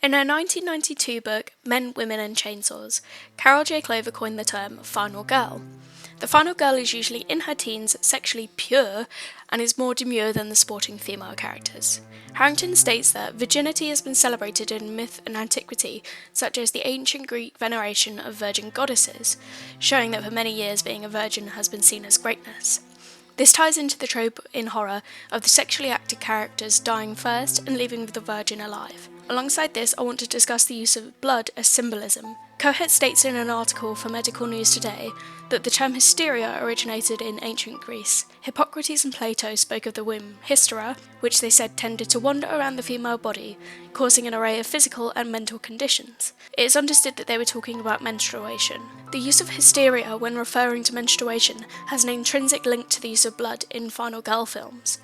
In her 1992 book, Men, Women and Chainsaws, Carol J. Clover coined the term final girl. The final girl is usually in her teens, sexually pure, and is more demure than the sporting female characters. Harrington states that virginity has been celebrated in myth and antiquity, such as the ancient Greek veneration of virgin goddesses, showing that for many years being a virgin has been seen as greatness. This ties into the trope in horror of the sexually active characters dying first and leaving the virgin alive. Alongside this, I want to discuss the use of blood as symbolism. Cohet states in an article for Medical News Today that the term hysteria originated in ancient Greece. Hippocrates and Plato spoke of the womb, hystera, which they said tended to wander around the female body, causing an array of physical and mental conditions. It is understood that they were talking about menstruation. The use of hysteria when referring to menstruation has an intrinsic link to the use of blood in final girl films.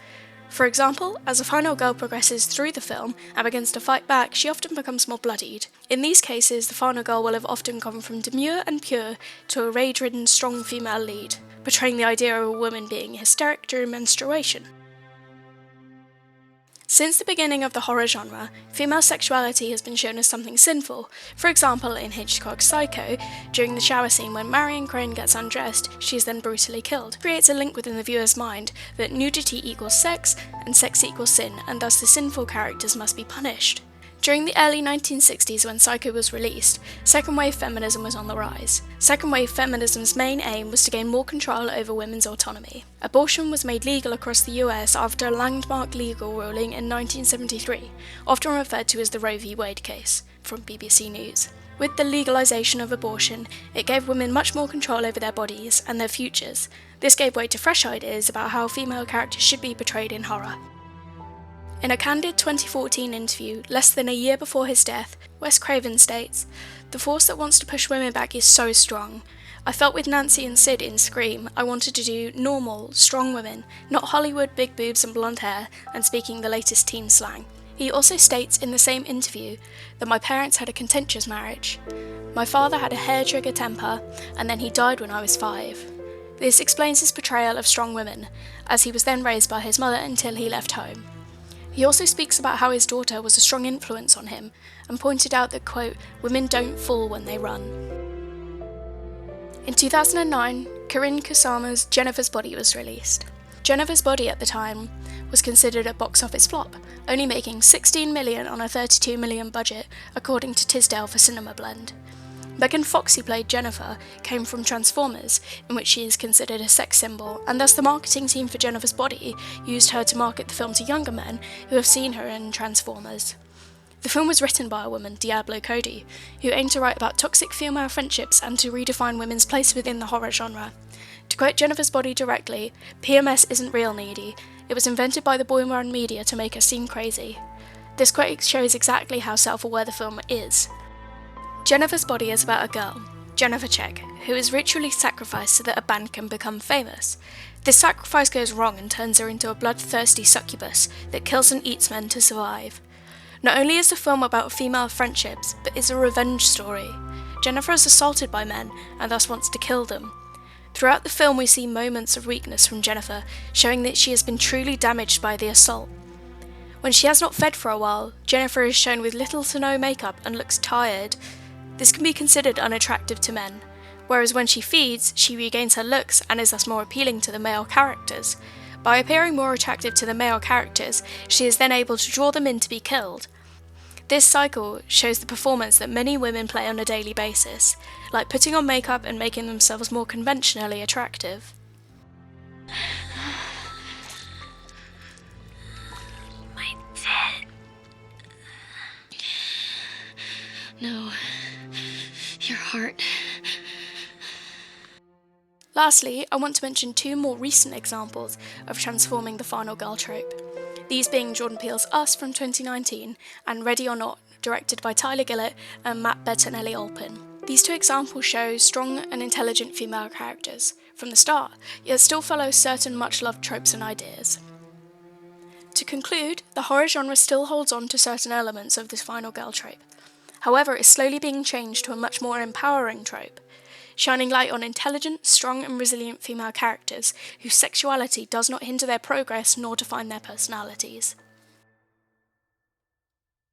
For example, as a final girl progresses through the film and begins to fight back, she often becomes more bloodied. In these cases, the final girl will have often gone from demure and pure to a rage-ridden, strong female lead, portraying the idea of a woman being hysteric during menstruation. Since the beginning of the horror genre, female sexuality has been shown as something sinful. For example, in Hitchcock's Psycho, during the shower scene when Marion Crane gets undressed, she is then brutally killed. It creates a link within the viewer's mind that nudity equals sex, and sex equals sin, and thus the sinful characters must be punished. During the early 1960s, when Psycho was released, second-wave feminism was on the rise. Second-wave feminism's main aim was to gain more control over women's autonomy. Abortion was made legal across the US after a landmark legal ruling in 1973, often referred to as the Roe v. Wade case, from BBC News. With the legalization of abortion, it gave women much more control over their bodies and their futures. This gave way to fresh ideas about how female characters should be portrayed in horror. In a candid 2014 interview, less than a year before his death, Wes Craven states, "The force that wants to push women back is so strong. I felt with Nancy and Sid in Scream, I wanted to do normal, strong women, not Hollywood big boobs and blonde hair, and speaking the latest teen slang." He also states in the same interview that my parents had a contentious marriage. My father had a hair-trigger temper, and then he died when I was 5. This explains his portrayal of strong women, as he was then raised by his mother until he left home. He also speaks about how his daughter was a strong influence on him, and pointed out that, quote, "women don't fall when they run." In 2009, Karyn Kusama's Jennifer's Body was released. Jennifer's Body at the time was considered a box office flop, only making $16 million on a $32 million budget, according to Tisdale for Cinema Blend. Megan Fox, who played Jennifer, came from Transformers, in which she is considered a sex symbol, and thus the marketing team for Jennifer's Body used her to market the film to younger men who have seen her in Transformers. The film was written by a woman, Diablo Cody, who aimed to write about toxic female friendships and to redefine women's place within the horror genre. To quote Jennifer's Body directly, "PMS isn't real, needy. It was invented by the boy-run media to make us seem crazy." This quote shows exactly how self-aware the film is. Jennifer's Body is about a girl, Jennifer Check, who is ritually sacrificed so that a band can become famous. This sacrifice goes wrong and turns her into a bloodthirsty succubus that kills and eats men to survive. Not only is the film about female friendships, but it's a revenge story. Jennifer is assaulted by men and thus wants to kill them. Throughout the film we see moments of weakness from Jennifer, showing that she has been truly damaged by the assault. When she has not fed for a while, Jennifer is shown with little to no makeup and looks tired. This can be considered unattractive to men, whereas when she feeds, she regains her looks and is thus more appealing to the male characters. By appearing more attractive to the male characters, she is then able to draw them in to be killed. This cycle shows the performance that many women play on a daily basis, like putting on makeup and making themselves more conventionally attractive. My tit. No. Your heart. Lastly, I want to mention 2 more recent examples of transforming the final girl trope. These being Jordan Peele's Us from 2019 and Ready or Not, directed by Tyler Gillett and Matt Bettinelli-Olpin. These 2 examples show strong and intelligent female characters from the start, yet still follow certain much-loved tropes and ideas. To conclude, the horror genre still holds on to certain elements of this final girl trope. However, it's slowly being changed to a much more empowering trope, shining light on intelligent, strong and resilient female characters whose sexuality does not hinder their progress nor define their personalities.